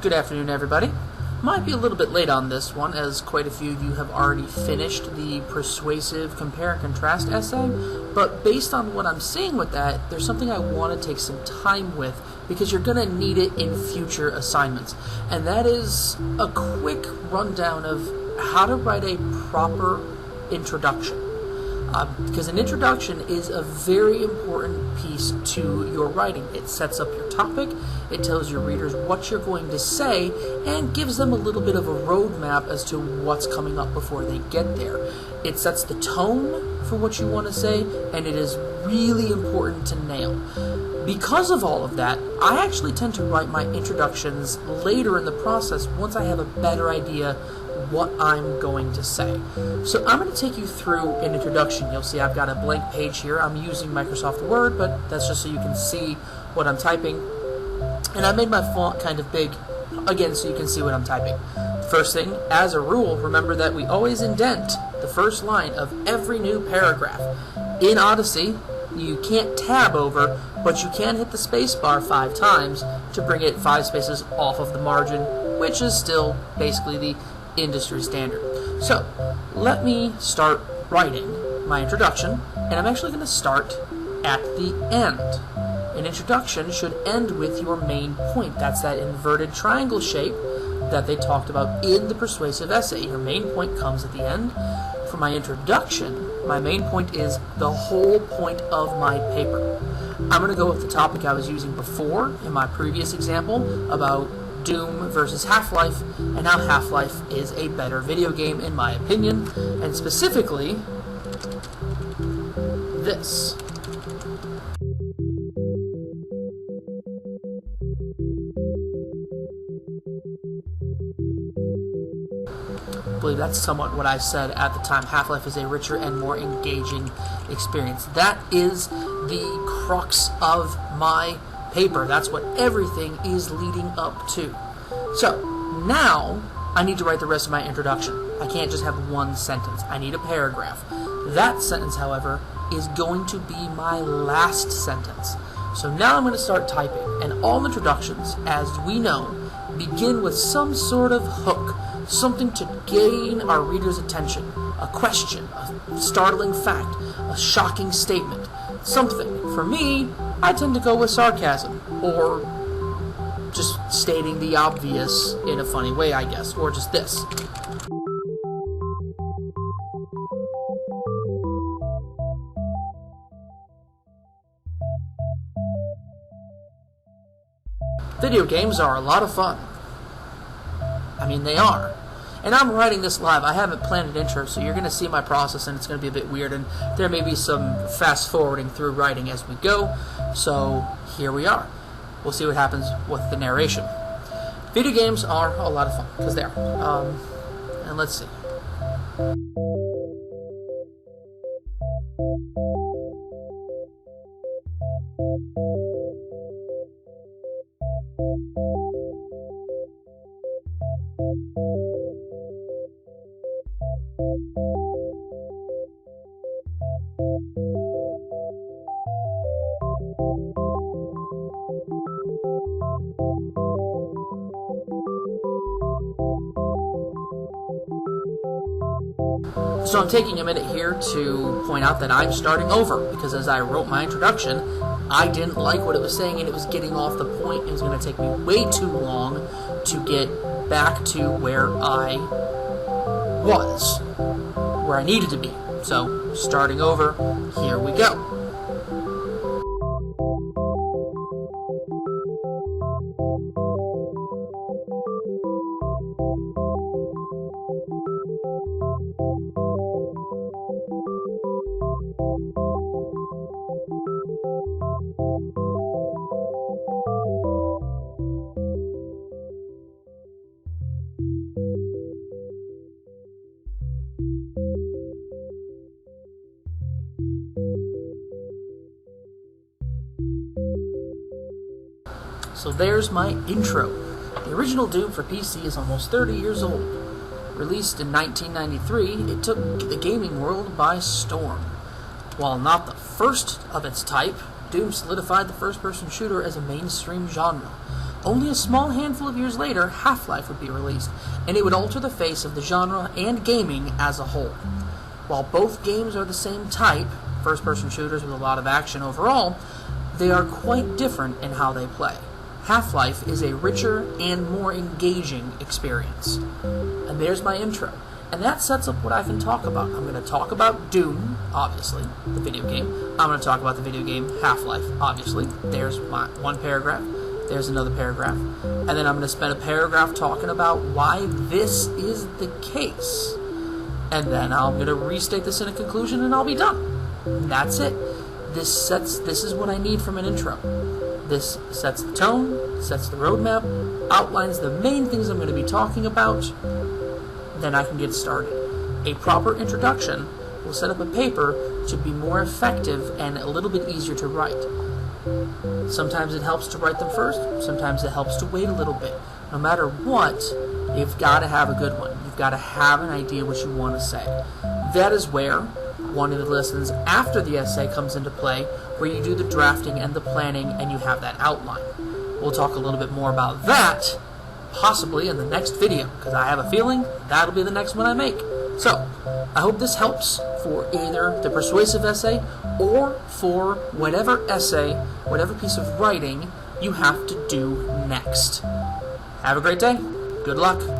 Good afternoon, everybody. Might be a little bit late on this one, as quite a few of you have already finished the persuasive compare and contrast essay, but based on what I'm seeing with that, there's something I want to take some time with, because you're going to need it in future assignments, and that is a quick rundown of how to write a proper introduction. Because an introduction is a very important piece to your writing. It sets up your topic, it tells your readers what you're going to say, and gives them a little bit of a roadmap as to what's coming up before they get there. It sets the tone for what you want to say, and it is really important to nail. Because of all of that, I actually tend to write my introductions later in the process once I have a better idea what I'm going to say. So I'm going to take you through an introduction. You'll see I've got a blank page here. I'm using Microsoft Word, but that's just so you can see what I'm typing. And I made my font kind of big, again, so you can see what I'm typing. First thing, as a rule, remember that we always indent the first line of every new paragraph. In Odyssey, you can't tab over, but you can hit the space bar 5 times to bring it 5 spaces off of the margin, which is still basically the industry standard. So, let me start writing my introduction, and I'm actually going to start at the end. An introduction should end with your main point. That's that inverted triangle shape that they talked about in the persuasive essay. Your main point comes at the end. For my introduction, my main point is the whole point of my paper. I'm going to go with the topic I was using before in my previous example about Doom versus Half-Life, and how Half-Life is a better video game in my opinion, and specifically this. I believe that's somewhat what I said at the time. Half-Life is a richer and more engaging experience. That is the crux of my paper. That's what everything is leading up to. So, now I need to write the rest of my introduction. I can't just have one sentence. I need a paragraph. That sentence, however, is going to be my last sentence. So now I'm going to start typing, and all introductions, as we know, begin with some sort of hook, something to gain our reader's attention, a question, a startling fact, a shocking statement, something. For me, I tend to go with sarcasm, or just stating the obvious in a funny way, I guess, or just this. Video games are a lot of fun. I mean, they are. And I'm writing this live. I haven't planned an intro, so you're going to see my process, and it's going to be a bit weird, and there may be some fast-forwarding through writing as we go. So, here we are. We'll see what happens with the narration. Video games are a lot of fun, because they are. And let's see. So I'm taking a minute here to point out that I'm starting over, because as I wrote my introduction, I didn't like what it was saying, and it was getting off the point. It was going to take me way too long to get back to where I was, where I needed to be. So, starting over, here we go. So there's my intro. The original Doom for PC is almost 30 years old. Released in 1993, it took the gaming world by storm. While not the first of its type, Doom solidified the first-person shooter as a mainstream genre. only a small handful of years later, Half-Life would be released, and it would alter the face of the genre and gaming as a whole. While both games are the same type, first-person shooters with a lot of action overall, they are quite different in how they play. Half-Life is a richer and more engaging experience. And there's my intro. And that sets up what I can talk about. I'm going to talk about Doom, obviously, the video game. I'm going to talk about the video game Half-Life, obviously. There's my one paragraph. There's another paragraph. And then I'm going to spend a paragraph talking about why this is the case. And then I'm going to restate this in a conclusion and I'll be done. And that's it. This is what I need from an intro. This sets the tone, sets the roadmap, outlines the main things I'm going to be talking about. Then I can get started. A proper introduction will set up a paper to be more effective and a little bit easier to write. Sometimes it helps to write them first, sometimes it helps to wait a little bit. No matter what, you've got to have a good one. You've got to have an idea what you want to say. That is where one of the lessons after the essay comes into play, where you do the drafting and the planning and you have that outline. We'll talk a little bit more about that possibly in the next video, because I have a feeling that'll be the next one I make. So, I hope this helps for either the persuasive essay or for whatever essay, whatever piece of writing you have to do next. Have a great day. Good luck.